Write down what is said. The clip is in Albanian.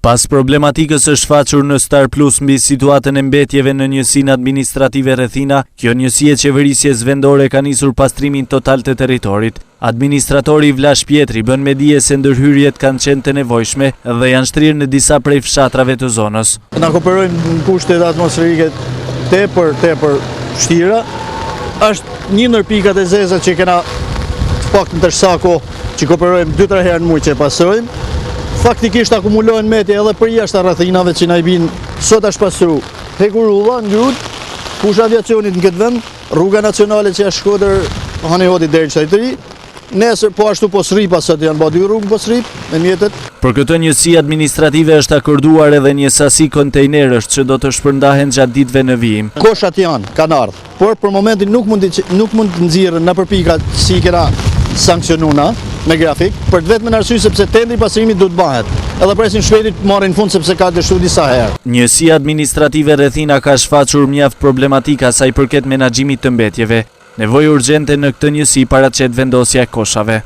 Pas problematikës është shfaqur në Star Plus mbi situatën e mbetjeve në njësinë administrative rrethina, kjo njësi e qeverisjes vendore ka nisur pastrimin total të territorit. Administratori Vlash Pjetri bën me dije se ndërhyrjet kanë qenë të nevojshme dhe janë shtrirë në disa prej fshatrave të zonës. Na kooperojmë në kushtet atmosferike tepër vështira. Është një ndër pikat e zeza që kena pak në tërsa që kooperojmë 2-3 herë në muaj që pasojmë. Faktikisht akumulohen meti edhe për jashtë rrethinave që na i bin sot është pasru. Hekurulla, Ngrut, kush aviacionit në këtë vend, rruga nacionale që është Shkodër, Hanihoti deri në Shajtëri. Nesër po ashtu po Sripa sot janë bë 2 rrugë po Srip me mjetet. Për këtë njësi administrative është akorduar edhe një sasi kontejnerësh që do të shpërndahen gjatë ditëve në vijim. Koshat kanë ardhur, por për momentin nuk mund të nxirren nëpër pikat si kena sankcionuna me grafik, për të vetëm në arsye sepse tendri pasrimit do të bëhet. Edhe presim shpejt të marrin fund sepse ka dështuar disa herë. Njësia administrative rrethina ka shfaqur mjaft problematika sa i përket menaxhimit të mbetjeve. Nevojë urgjente në këtë njësi paraqet vendosja e koshave.